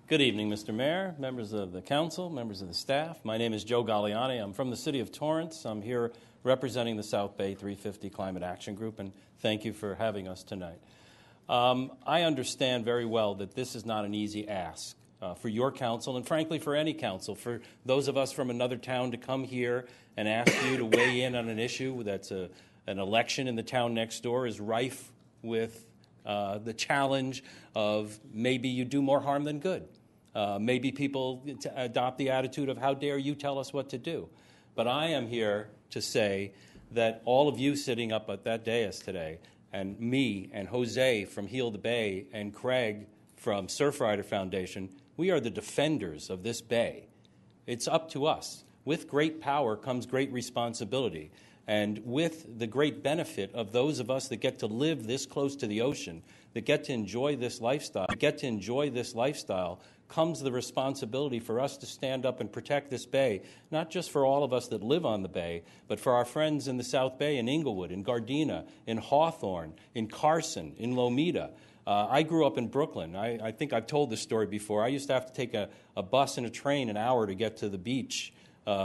Good evening, Mr. Mayor, members of the council, members of the staff. My name is Joe Galliani. I'm from the city of Torrance. I'm here representing the South Bay 350 Climate Action Group, and thank you for having us tonight. I understand very well that this is not an easy ask for your council, and frankly for any council, for those of us from another town to come here and ask you to weigh in on an issue that's an election in the town next door is rife with the challenge of maybe you do more harm than good. Maybe people adopt the attitude of how dare you tell us what to do. But I am here to say that all of you sitting up at that dais today, and me and Jose from Heal the Bay and Craig from Surfrider Foundation, we are the defenders of this bay. It's up to us. With great power comes great responsibility. And with the great benefit of those of us that get to live this close to the ocean, that get to enjoy this lifestyle, comes the responsibility for us to stand up and protect this bay, not just for all of us that live on the bay, but for our friends in the South Bay, in Inglewood, in Gardena, in Hawthorne, in Carson, in Lomita. I grew up in Brooklyn. I think I've told this story before. I used to have to take a bus and a train an hour to get to the beach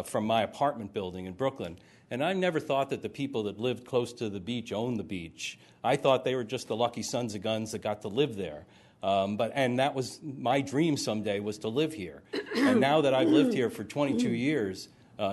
from my apartment building in Brooklyn. And I never thought that the people that lived close to the beach owned the beach. I thought they were just the lucky sons of guns that got to live there. And that was my dream someday, was to live here. And now that I've lived here for 22 years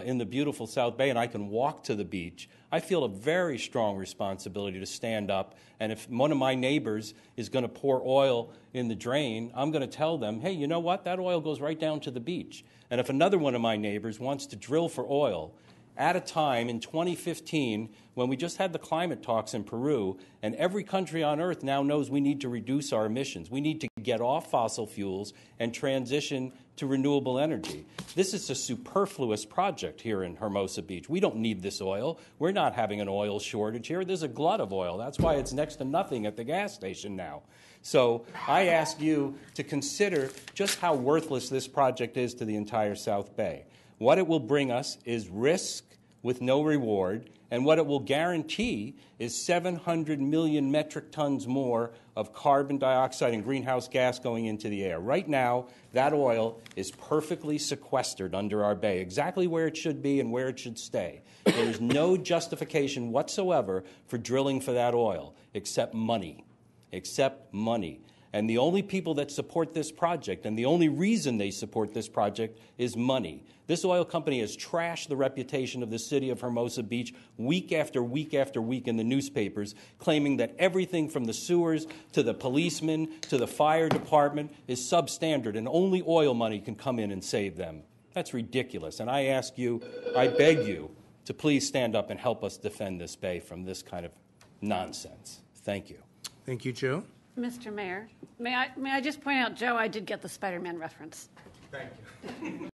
in the beautiful South Bay and I can walk to the beach, I feel a very strong responsibility to stand up. And if one of my neighbors is going to pour oil in the drain, I'm going to tell them, hey, you know what? That oil goes right down to the beach. And if another one of my neighbors wants to drill for oil, at a time in 2015 when we just had the climate talks in Peru, and every country on earth now knows we need to reduce our emissions. We need to get off fossil fuels and transition to renewable energy. This is a superfluous project here in Hermosa Beach. We don't need this oil. We're not having an oil shortage here. There's a glut of oil. That's why it's next to nothing at the gas station now. So I ask you to consider just how worthless this project is to the entire South Bay. What it will bring us is risk with no reward, and what it will guarantee is 700 million metric tons more of carbon dioxide and greenhouse gas going into the air. Right now, that oil is perfectly sequestered under our bay, exactly where it should be and where it should stay. There is no justification whatsoever for drilling for that oil, except money. And the only people that support this project, and the only reason they support this project, is money. This oil company has trashed the reputation of the city of Hermosa Beach week after week after week in the newspapers, claiming that everything from the sewers to the policemen to the fire department is substandard and only oil money can come in and save them. That's ridiculous. And I ask you, I beg you, to please stand up and help us defend this bay from this kind of nonsense. Thank you. Thank you, Joe. Mr. Mayor, may I just point out, Joe, I did get the Spider-Man reference. Thank you.